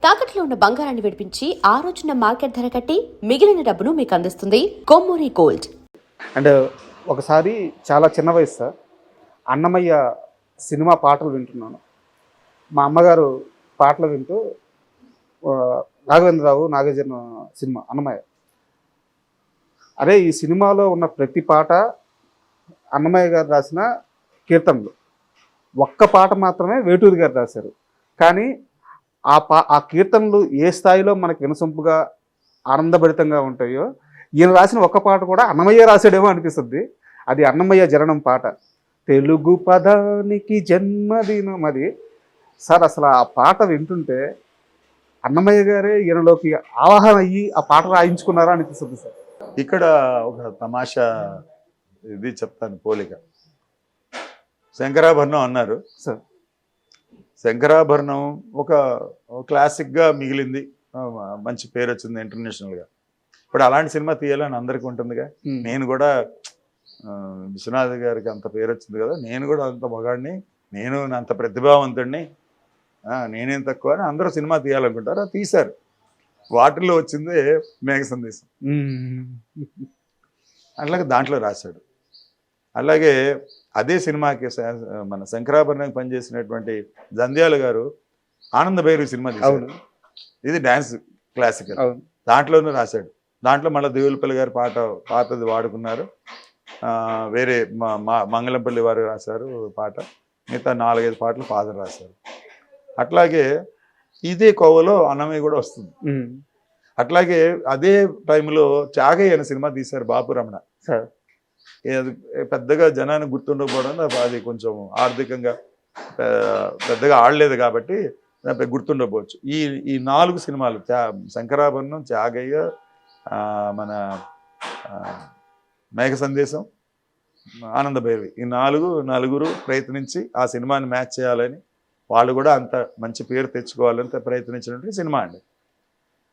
తాకట్లో ఉన్న బంగారాన్ని విడిపించి ఆ రోజున మార్కెట్ ధర కట్టి మిగిలిన డబ్బును మీకు అందిస్తుంది కొమ్మూరి గోల్డ్. అండ్ ఒకసారి చాలా చిన్న వయసు సార్, అన్నమయ్య సినిమా పాటలు వింటున్నాను. మా అమ్మగారు పాటలు వింటూ రాఘవేంద్రరావు నాగార్జున సినిమా అన్నమయ్య, అరే ఈ సినిమాలో ఉన్న ప్రతి పాట అన్నమయ్య గారు రాసిన కీర్తనలు, ఒక్క పాట మాత్రమే వేటూరి గారు రాశారు. కానీ ఆ కీర్తనలు ఏ స్థాయిలో మనకు వినసొంపుగా ఆనందభరితంగా ఉంటాయో, ఈయన రాసిన ఒక్క పాట కూడా అన్నమయ్య రాశాడేమో అనిపిస్తుంది. అది అన్నమయ్య జననం పాట, తెలుగు పదానికి జన్మదినం. అది సార్ అసలు ఆ పాట వింటుంటే అన్నమయ్య గారే ఈయనలోకి ఆవాహన అయ్యి ఆ పాట రాయించుకున్నారా అనిపిస్తుంది సార్. ఇక్కడ ఒక తమాషా ఇది చెప్తాను, పోలిక. శంకరాభరణం అన్నారు సార్. శంకరాభరణం ఒక క్లాసిక్గా మిగిలింది, మంచి పేరు వచ్చింది ఇంటర్నేషనల్గా. ఇప్పుడు అలాంటి సినిమా తీయాలని అందరికీ ఉంటుందిగా. నేను కూడా విశ్వనాథ్ గారికి అంత పేరు వచ్చింది కదా, నేను కూడా అంత మగాడిని, నేను అంత ప్రతిభావంతుడిని, నేనేం తక్కువ అని అందరూ సినిమా తీయాలనుకుంటారు. అది తీశారు. వాటిల్లో వచ్చింది మేఘ సందేశం. అట్లాగే దాంట్లో రాశాడు. అలాగే అదే సినిమాకి మన శంకరాభరణానికి పనిచేసినటువంటి జంధ్యాల గారు ఆనంద భైరవి సినిమా తీశారు. ఇది డ్యాన్స్ క్లాసికల్, దాంట్లోనూ రాశాడు. దాంట్లో మళ్ళీ దేవులపల్లి గారు పాతది వాడుకున్నారు. వేరే మంగళంపల్లి వారు రాశారు పాట. మిగతా 4-5 పాటలు ఫాదర్ రాశారు. అట్లాగే ఇదే కోవలో అన్నమయ్య కూడా వస్తుంది. అట్లాగే అదే టైంలో త్యాగయ్య అనే సినిమా తీశారు బాపు రమణ. పెద్దగా జనానికి గుర్తుండకపోవడం, అది కొంచెం ఆర్థికంగా పెద్దగా ఆడలేదు కాబట్టి గుర్తుండకపోవచ్చు. ఈ 4 సినిమాలు, శంకరాభరణం, త్యాగయ్య, మన మేఘ సందేశం, ఆనంద భైరవి, ఈ నలుగురు ప్రయత్నించి ఆ సినిమాని మ్యాచ్ చేయాలని, వాళ్ళు కూడా అంత మంచి పేరు తెచ్చుకోవాలని ప్రయత్నించినటువంటి సినిమా అండి.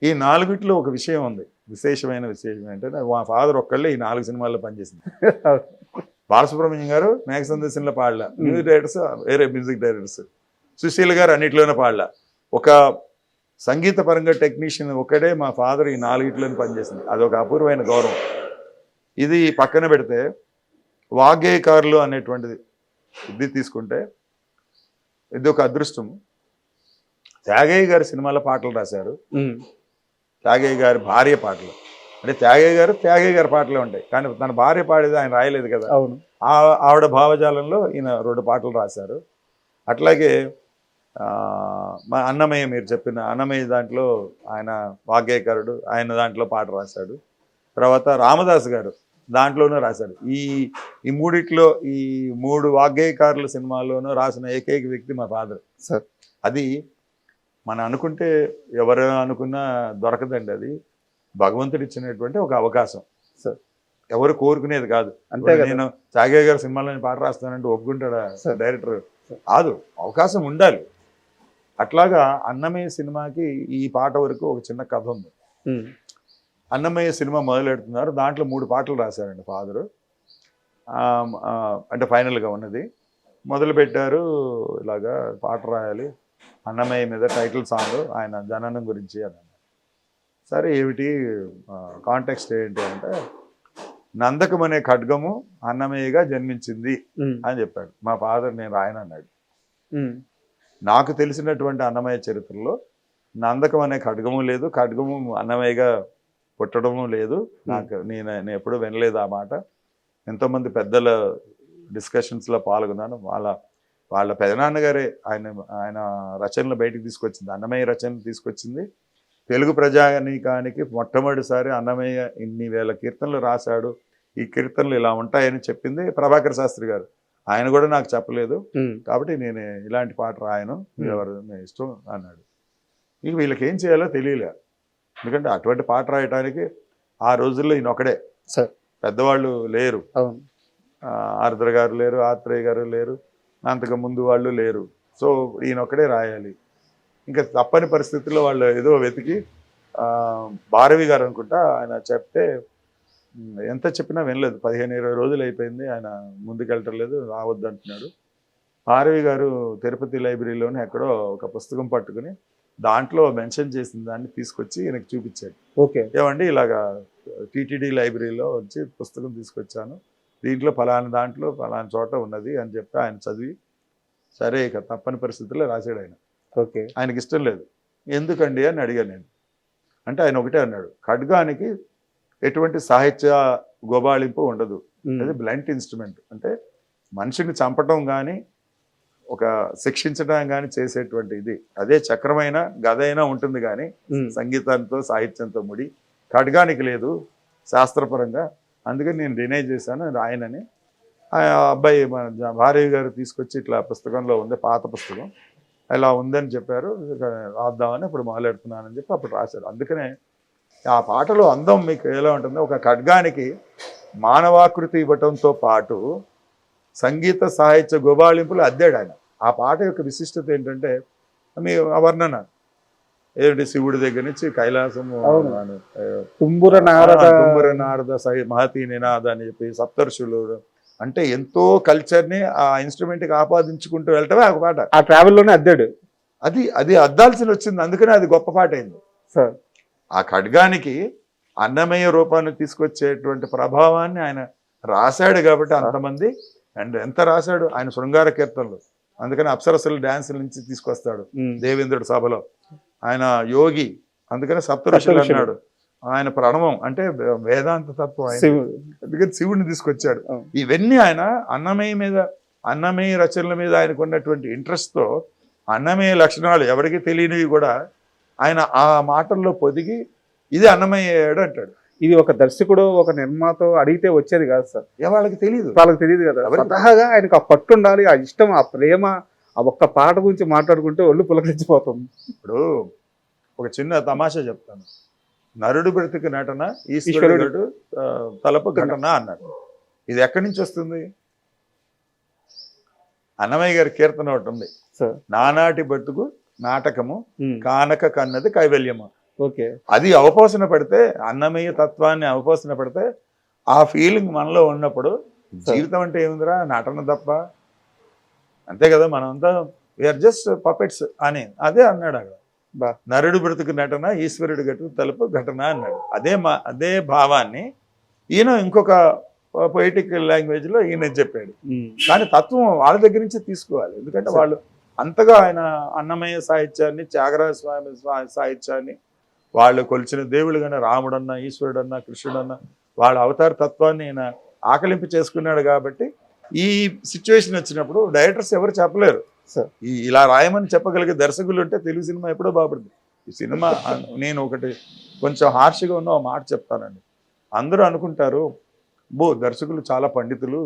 ఈ 4 ఒక విషయం ఉంది, విశేషమైన విశేషం ఏంటంటే మా ఫాదర్ ఒక్కళ్ళే ఈ 4 సినిమాల్లో పనిచేసింది. బాలసుబ్రహ్మణ్యం గారు మేఘ సందేశంలో పాడలా, మ్యూజిక్ డైరెక్టర్స్ వేరే మ్యూజిక్ డైరెక్టర్స్, సుశీల్ గారు అన్నిట్లోనే పాడలా. ఒక సంగీత పరంగా టెక్నీషియన్ ఒక్కడే మా ఫాదర్ ఈ 4 పనిచేసింది. అదొక అపూర్వమైన గౌరవం. ఇది పక్కన పెడితే వాగ్గేయకారులు అనేటువంటిది ఇది తీసుకుంటే ఇది ఒక అదృష్టం. త్యాగయ్య గారి సినిమాలో పాటలు రాశారు. త్యాగయ్య గారి భార్య పాటలు, అంటే త్యాగయ్య గారి పాటలే ఉంటాయి, కానీ తన భార్య పాడేది ఆయన రాయలేదు కదా. ఆవిడ భావజాలంలో ఈయన 2 పాటలు రాశారు. అట్లాగే మా అన్నమయ్య, మీరు చెప్పిన అన్నమయ్య దాంట్లో ఆయన వాగ్గేయకారుడు, ఆయన దాంట్లో పాట రాశాడు. తర్వాత రామదాస్ గారు దాంట్లోనూ రాశాడు. ఈ మూడిట్లో, ఈ 3 వాగ్గేయకారుల సినిమాల్లోనూ రాసిన ఏకైక వ్యక్తి మా ఫాదర్ సార్. అది మనం అనుకుంటే ఎవరు అనుకున్నా దొరకదండి. అది భగవంతుడు ఇచ్చినటువంటి ఒక అవకాశం సార్, ఎవరు కోరుకునేది కాదు. అంటే నేను త్యాగయ్య గారి సినిమాలో పాట రాస్తానంటే ఒప్పుకుంటాడా డైరెక్టర్? కాదు, అవకాశం ఉండాలి. అట్లాగా అన్నమయ్య సినిమాకి ఈ పాట వరకు ఒక చిన్న కథ ఉంది. అన్నమయ్య సినిమా మొదలెడుతున్నారు, దాంట్లో 3 పాటలు రాశారండి ఫాదరు. అంటే ఫైనల్గా ఉన్నది మొదలుపెట్టారు, ఇలాగా పాట రాయాలి అన్నమయ్య మీద, టైటిల్ సాంగ్ ఆయన జననం గురించి అని. సరే ఏమిటి కాంటెక్స్ట్ ఏంటి అంటే, నందకం అనే ఖడ్గము అన్నమయ్యగా జన్మించింది అని చెప్పాడు మా ఫాదర్. నేను రాయనన్నాడు. నాకు తెలిసినటువంటి అన్నమయ్య చరిత్రలో నందకం అనే ఖడ్గము లేదు, ఖడ్గము అన్నమయ్యగా పుట్టడము లేదు. నేను ఎప్పుడూ వినలేదు ఆ మాట. ఎంతోమంది పెద్దల డిస్కషన్స్లో పాల్గొన్నాను. వాళ్ళ పెదనాన్నగారే ఆయన రచనలు బయటికి తీసుకొచ్చింది, అన్నమయ్య రచనలు తీసుకొచ్చింది. తెలుగు ప్రజానీకానికి మొట్టమొదటిసారి అన్నమయ్య ఇన్ని వేల కీర్తనలు రాశాడు, ఈ కీర్తనలు ఇలా ఉంటాయని చెప్పింది ప్రభాకర్ శాస్త్రి గారు. ఆయన కూడా నాకు చెప్పలేదు, కాబట్టి నేను ఇలాంటి పాట రాయను, ఎవరు ఇష్టం అన్నాడు. ఇంక వీళ్ళకి ఏం చేయాలో తెలియలే, ఎందుకంటే అటువంటి పాట రాయటానికి ఆ రోజుల్లో ఈయనొక్కడే, పెద్దవాళ్ళు లేరు. ఆరుద్ర గారు లేరు, ఆత్రేయ గారు లేరు, అంతకు ముందు వాళ్ళు లేరు. సో ఈయనొక్కడే రాయాలి. ఇంకా తప్పని పరిస్థితుల్లో వాళ్ళు ఏదో వెతికి భారవి గారు అనుకుంటా ఆయన చెప్తే, ఎంత చెప్పినా వినలేదు. 15-20 రోజులు అయిపోయింది, ఆయన ముందుకెళ్ళటం లేదు, రావద్దు అంటున్నాడు. భారవి గారు తిరుపతి లైబ్రరీలోనే ఎక్కడో ఒక పుస్తకం పట్టుకుని దాంట్లో మెన్షన్ చేసిన దాన్ని తీసుకొచ్చి ఈయనకు చూపించాడు. ఓకే. ఏమండి ఇలాగా టీటీడీ లైబ్రరీలో వచ్చి పుస్తకం తీసుకొచ్చాను, దీంట్లో ఫలానా దాంట్లో ఫలానా చోట ఉన్నది అని చెప్పి ఆయన చదివి, సరే ఇక తప్పని పరిస్థితుల్లో రాశాడు ఆయన. ఓకే. ఆయనకి ఇష్టం లేదు. ఎందుకండి అని అడిగాను నేను. అంటే ఆయన ఒకటే అన్నాడు, ఖడ్గానికి ఎటువంటి సాహిత్య గోబాళింపు ఉండదు, అది బ్లంట్ ఇన్స్ట్రుమెంట్, అంటే మనిషిని చంపటం కానీ ఒక శిక్షించడం కానీ చేసేటువంటి ఇది, అదే చక్రమైన గద అయినా ఉంటుంది కానీ సంగీతంతో సాహిత్యంతో ముడి ఖడ్గానికి లేదు శాస్త్రపరంగా, అందుకని నేను డినై చేశాను ఆయనని. ఆ అబ్బాయి మన భార్య గారు తీసుకొచ్చి ఇట్లా పుస్తకంలో ఉంది, పాత పుస్తకం ఇలా ఉందని చెప్పారు, రాద్దామని ఇప్పుడు మొదలెడుతున్నానని చెప్పి అప్పుడు రాశారు. అందుకనే ఆ పాటలో అందం మీకు ఎలా ఉంటుందో, ఒక ఖడ్గానికి మానవాకృతి ఇవ్వటంతో పాటు సంగీత సాహిత్య గుబాళింపులు అద్దాడు ఆయన. ఆ పాట యొక్క విశిష్టత ఏంటంటే మీ వర్ణన ఏంటి, శివుడి దగ్గర నుంచి కైలాసము, తుంబుర నారద మహతి నినాద అని చెప్పి సప్తర్షులు, అంటే ఎంతో కల్చర్ని ఆ ఇన్స్ట్రుమెంట్కి ఆపాదించుకుంటూ వెళ్ళటమే ఒక పాట. ఆ ట్రావెల్లోనే అద్దాడు. అది అద్దాల్సి వచ్చింది, అందుకనే అది గొప్ప పాట అయింది. ఆ ఖడ్గానికి అన్నమయ్య రూపాన్ని తీసుకొచ్చేటువంటి ప్రభావాన్ని ఆయన రాశాడు కాబట్టి అంతమంది, అండ్ ఎంత రాశాడు ఆయన శృంగార కీర్తనలు, అందుకని అప్సరసలు డ్యాన్సుల నుంచి తీసుకొస్తాడు దేవేంద్రుడి సభలో. ఆయన యోగి, అందుకని సప్తఋషులు అన్నాడు. ఆయన ప్రణవం అంటే వేదాంత తత్వం, అందుకని శివుడిని తీసుకొచ్చాడు. ఇవన్నీ ఆయన అన్నమయ్య రచనల మీద ఆయనకు ఉన్నటువంటి ఇంట్రెస్ట్తో అన్నమయ్య లక్షణాలు ఎవరికి తెలియనివి కూడా ఆయన ఆ మాటల్లో పొదిగి ఇది అన్నమయ్యాడు అంటాడు. ఇది ఒక దర్శకుడు ఒక నిర్మాత అడిగితే వచ్చేది కాదు సార్, వాళ్ళకి తెలియదు కదా. స్వతహాగా ఆయనకు ఆ పట్టు ఉండాలి, ఆ ఇష్టం, ఆ ప్రేమ, ఆ ఒక్క పాట గురించి మాట్లాడుకుంటే ఒళ్ళు పులకరించిపోతుంది. ఇప్పుడు ఒక చిన్న తమాషా చెప్తాను. నరుడు బ్రతికి నటన ఈశ్వరుడు తలపు ఘటన అన్నాడు. ఇది ఎక్కడి నుంచి వస్తుంది? అన్నమయ్య గారి కీర్తన ఒకటి ఉంది, నానాటి బతుకు నాటకము కానక కన్నది కైవల్యము. ఓకే. అది అవపోసన పడితే, అన్నమయ్య తత్వాన్ని అవపోసన పడితే, ఆ ఫీలింగ్ మనలో ఉన్నప్పుడు జీవితం అంటే ఏముందిరా నటన తప్ప, అంతే కదా, మనమంతా వీఆర్ జస్ట్ పపెట్స్ అని అదే అన్నాడు అక్కడ. నరుడు బ్రతుకు నటన ఈశ్వరుడు గట్టు తలుపు ఘటన అన్నాడు. అదే భావాన్ని ఈయన ఇంకొక పొయిటిక్ లాంగ్వేజ్లో ఈయన చెప్పాడు. కానీ తత్వం వాళ్ళ దగ్గర నుంచి తీసుకోవాలి, ఎందుకంటే వాళ్ళు అంతగా ఆయన అన్నమయ్య సాహిత్యాన్ని, త్యాగరాజ స్వామి సాహిత్యాన్ని, వాళ్ళు కొలిచిన దేవుళ్ళు కానీ రాముడన్నా ఈశ్వరుడన్నా కృష్ణుడన్నా వాళ్ళ అవతార తత్వాన్ని ఆయన ఆకలింపు చేసుకున్నాడు. కాబట్టి ఈ సిచ్యువేషన్ వచ్చినప్పుడు డైరెక్టర్స్ ఎవరు చెప్పలేరు, ఇలా రాయమని చెప్పగలిగే దర్శకులు ఉంటే తెలుగు సినిమా ఎప్పుడో బాగుపడుతుంది. ఈ సినిమా నేను ఒకటి కొంచెం హార్ష్గా ఉన్న మాట చెప్తానండి. అందరూ అనుకుంటారు దర్శకులు చాలా పండితులు,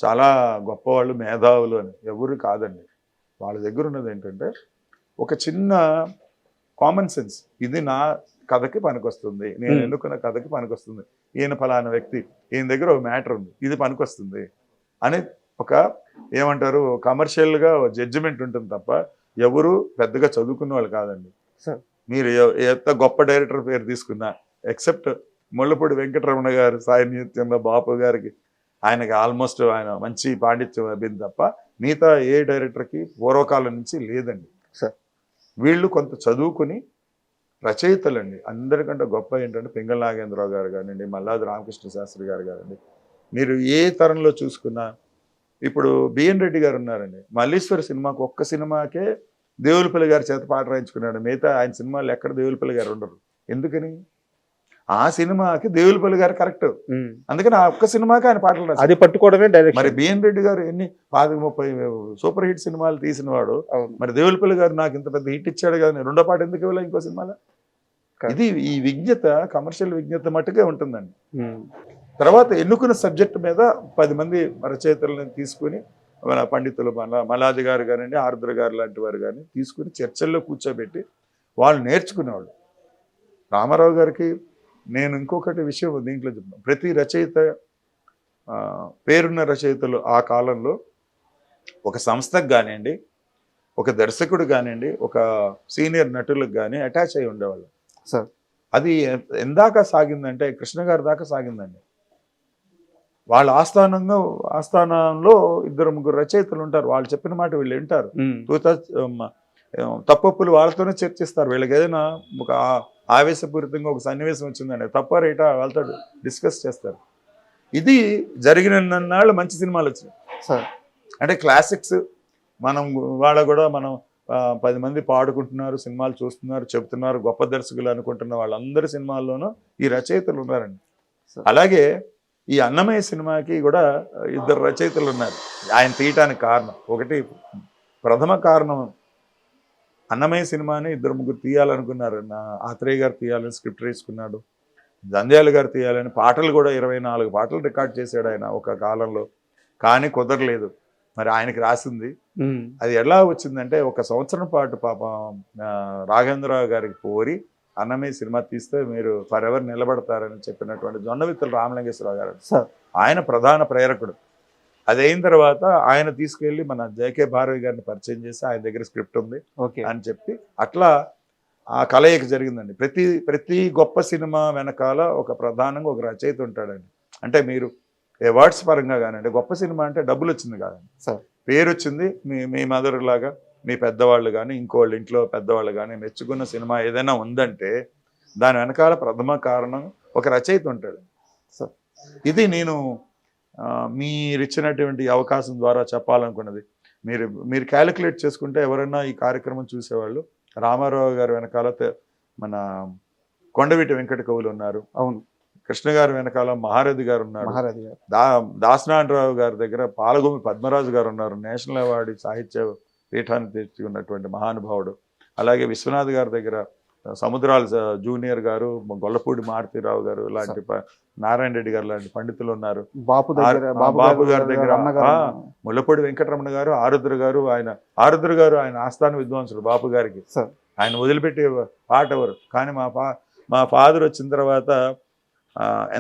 చాలా గొప్పవాళ్ళు, మేధావులు అని. ఎవరు కాదండి. వాళ్ళ దగ్గర ఉన్నది ఏంటంటే ఒక చిన్న కామన్ సెన్స్, ఇది నా కథకి పనికొస్తుంది, నేను ఎన్నుకున్న కథకి పనికొస్తుంది, ఈయన ఫలానా వ్యక్తి, ఈయన దగ్గర ఒక మ్యాటర్ ఉంది, ఇది పనికొస్తుంది అని ఒక ఏమంటారు కమర్షియల్గా జడ్జిమెంట్ ఉంటుంది తప్ప ఎవరు పెద్దగా చదువుకున్న వాళ్ళు కాదండి. మీరు ఎంత గొప్ప డైరెక్టర్ పేరు తీసుకున్నా, ఎక్సెప్ట్ ముళ్ళపూడి వెంకటరమణ గారు సాహిత్యంలో బాపు గారికి ఆయనకి ఆల్మోస్ట్ ఆయన మంచి పాండిత్యం అబ్బింది తప్ప మిగతా ఏ డైరెక్టర్కి పూర్వకాలం నుంచి లేదండి. వీళ్ళు కొంత చదువుకుని రచయితలండి. అందరికంటే గొప్ప ఏంటంటే పింగళ నాగేంద్రరావు గారు కానివ్వండి, మల్లాది రామకృష్ణ శాస్త్రి గారు కానివ్వండి, మీరు ఏ తరంలో చూసుకున్నా. ఇప్పుడు బిఎన్ రెడ్డి గారు ఉన్నారండి, మల్లీశ్వరి సినిమాకు ఒక్క సినిమాకే దేవులపల్లి గారి చేత పాట రాయించుకున్నాడు. మిగతా ఆయన సినిమాలు ఎక్కడ దేవులపల్లి గారు ఉండరు. ఎందుకని? ఆ సినిమాకి దేవులపల్లి గారు కరెక్ట్, అందుకని ఆ ఒక్క సినిమాకి ఆయన పాటలు రాశారు. అది పట్టుకోవడమే డైరెక్ట్. మరి బిఎన్ రెడ్డి గారు ఎన్ని 30 సూపర్ హిట్ సినిమాలు తీసిన వాడు, మరి దేవులపల్లి గారు నాకు ఇంత పెద్ద హిట్ ఇచ్చాడు కదా, రెండో పాట ఎందుకు ఇవ్వలే ఇంకో సినిమాలో? ఇది ఈ విజ్ఞత, కమర్షియల్ విజ్ఞత మట్టుకే ఉంటుందండి. తర్వాత ఎన్నుకున్న సబ్జెక్ట్ మీద 10 మంది రచయితలను తీసుకుని, మన పండితులు మలాది గారు కానివ్వండి, ఆరుద్ర గారు లాంటి వారు కానీ తీసుకుని చర్చల్లో కూర్చోబెట్టి వాళ్ళు నేర్చుకునేవాళ్ళు. రామారావు గారికి నేను ఇంకొకటి విషయం దీంట్లో చెప్తాను. ప్రతి రచయిత, పేరున్న రచయితలు ఆ కాలంలో ఒక సంస్థకు కానివ్వండి, ఒక దర్శకుడు కానివ్వండి, ఒక సీనియర్ నటులకు కానీ అటాచ్ అయి ఉండేవాళ్ళు. అది ఎందాకా సాగిందంటే కృష్ణ గారి దాకా సాగిందండి. వాళ్ళ ఆస్థానంలో 2-3 రచయితలు ఉంటారు, వాళ్ళు చెప్పిన మాట వీళ్ళు వింటారు. తప్పొప్పులు వాళ్ళతోనే చర్చిస్తారు. వీళ్ళకి ఏదైనా ఒక ఆవేశపూరితంగా ఒక సన్నివేశం వచ్చిందండి, తప్ప రైటా వాళ్ళతో డిస్కస్ చేస్తారు. ఇది జరిగిన నాళ్ళు మంచి సినిమాలు వచ్చినాయి. సార్ అంటే క్లాసిక్స్ మనం వాళ్ళ కూడా మనం 10 మంది పాడుకుంటున్నారు, సినిమాలు చూస్తున్నారు, చెబుతున్నారు, గొప్ప దర్శకులు అనుకుంటున్న వాళ్ళందరి సినిమాల్లోనూ ఈ రచయితలు ఉన్నారండి. అలాగే ఈ అన్నమయ్య సినిమాకి కూడా 2 రచయితలు ఉన్నారు ఆయన తీయటానికి కారణం. ఒకటి ప్రథమ కారణం, అన్నమయ్య సినిమాని 2-3 తీయాలనుకున్నారు. ఆత్రేయ గారు తీయాలని స్క్రిప్ట్ వేసుకున్నాడు, జంధ్యాల గారు తీయాలని, పాటలు కూడా 24 పాటలు రికార్డ్ చేశాడు ఆయన ఒక కాలంలో, కానీ కుదరలేదు. మరి ఆయనకి రాసింది అది ఎలా వచ్చిందంటే, 1 సంవత్సరం పాటు పాపం రాఘవేంద్రరావు గారికి కోరి అన్నమయ్య సినిమా తీస్తే మీరు ఫర్ ఎవర్ నిలబడతారని చెప్పినటువంటి జొన్నవిత్తుల రామలింగేశ్వరరావు గారు ఆయన ప్రధాన ప్రేరకుడు. అది అయిన తర్వాత ఆయన తీసుకెళ్లి మన జేకే భారవి గారిని పరిచయం చేసి ఆయన దగ్గర స్క్రిప్ట్ ఉంది అని చెప్పి అట్లా ఆ కలయిక జరిగిందండి. ప్రతి గొప్ప సినిమా వెనకాల ఒక ప్రధానంగా ఒక రచయిత ఉంటాడండి. అంటే మీరు అవార్డ్స్ పరంగా కానివ్వండి, గొప్ప సినిమా అంటే డబ్బులు వచ్చింది కాదండి, పేరు వచ్చింది. మీ మదర్ లాగా మీ పెద్దవాళ్ళు కానీ ఇంకోళ్ళు ఇంట్లో పెద్దవాళ్ళు కానీ మెచ్చుకున్న సినిమా ఏదైనా ఉందంటే దాని వెనకాల ప్రథమ కారణం ఒక రచయిత ఉంటాడు. ఇది నేను మీరు ఇచ్చినటువంటి అవకాశం ద్వారా చెప్పాలనుకున్నది. మీరు క్యాలిక్యులేట్ చేసుకుంటే ఎవరైనా ఈ కార్యక్రమం చూసేవాళ్ళు రామారావు గారు వెనకాల మన కొండవీటి వెంకట కవులు ఉన్నారు, అవును, కృష్ణ గారి వెనకాల మహారథి గారు ఉన్నారు, దాసనారాయణరావు గారి దగ్గర పాలగొమి పద్మరాజు గారు ఉన్నారు, నేషనల్ అవార్డు సాహిత్య పీఠాన్ని తెచ్చుకున్నటువంటి మహానుభావుడు. అలాగే విశ్వనాథ్ గారి దగ్గర సముద్రాల జూనియర్ గారు, గొల్లపూడి మారుతీరావు గారు లాంటి, నారాయణ రెడ్డి గారు లాంటి పండితులు ఉన్నారు. బాపు గారి దగ్గర ముళ్ళపూడి వెంకటరమణ గారు, ఆరుద్ర గారు ఆయన ఆస్థాన విద్వాంసుడు బాపు గారికి. ఆయన వదిలిపెట్టి పాట ఎవరు. కానీ మా ఫాదర్ వచ్చిన తర్వాత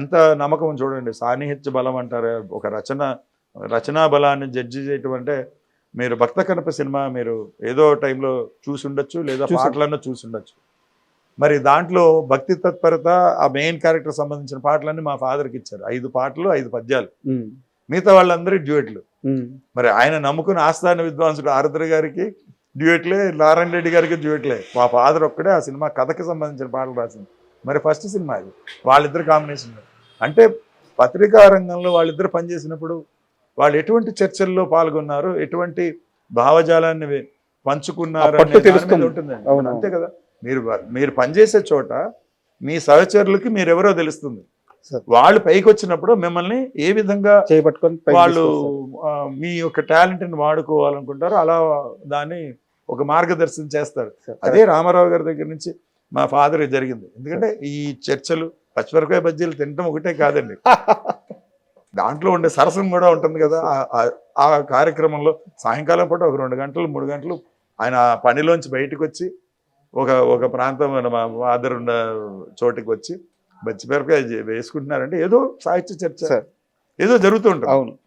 ఎంత నమ్మకం చూడండి, సాన్నిహిత్య బలం అంటారు. ఒక రచనా బలాన్ని జడ్జి చేయటం అంటే, మీరు భక్త కనప సినిమా మీరు ఏదో టైంలో చూసి ఉండొచ్చు, లేదా పాటలన్నా చూసి ఉండొచ్చు. మరి దాంట్లో భక్తి తత్పరత ఆ మెయిన్ క్యారెక్టర్ సంబంధించిన పాటలన్నీ మా ఫాదర్కి ఇచ్చారు. 5 పాటలు 5 పద్యాలు, మిగతా వాళ్ళందరూ డ్యూయట్లు. మరి ఆయన నమ్ముకున్న ఆస్థాన విద్వాంసుడు ఆరుద్ర గారికి డ్యూయట్లే, నారాయణ రెడ్డి గారికి డ్యూయట్లే. మా ఫాదర్ ఒక్కడే ఆ సినిమా కథకి సంబంధించిన పాటలు రాసింది. మరి ఫస్ట్ సినిమా అది, వాళ్ళిద్దరు కాంబినేషన్. అంటే పత్రికా రంగంలో వాళ్ళిద్దరు పనిచేసినప్పుడు వాళ్ళు ఎటువంటి చర్చల్లో పాల్గొన్నారు, ఎటువంటి భావజాలాన్ని పంచుకున్నారు ఉంటుందండి. అంతే కదా, మీరు పనిచేసే చోట మీ సహచరులకి మీరెవరో తెలుస్తుంది. వాళ్ళు పైకి వచ్చినప్పుడు మిమ్మల్ని ఏ విధంగా చేపట్టుకొని వాళ్ళు మీ యొక్క టాలెంట్ని వాడుకోవాలనుకుంటారో అలా దాన్ని ఒక మార్గదర్శనం చేస్తారు. అదే రామారావు గారి దగ్గర నుంచి మా ఫాదర్ జరిగింది. ఎందుకంటే ఈ చర్చలు, పచ్చిమిరపకాయ బజ్జీలు తినడం ఒకటే కాదండి, దాంట్లో ఉండే సరసం కూడా ఉంటుంది కదా. ఆ కార్యక్రమంలో సాయంకాలం పూట ఒక 2 గంటలు 3 గంటలు ఆయన పనిలోంచి బయటకు వచ్చి ఒక ప్రాంతం మా ఫాదర్ ఉన్న చోటికి వచ్చి బజ్జిమిరపకాయ వేసుకుంటున్నారంటే ఏదో సాహిత్య చర్చ ఏదో జరుగుతూ ఉంటుంది. అవును,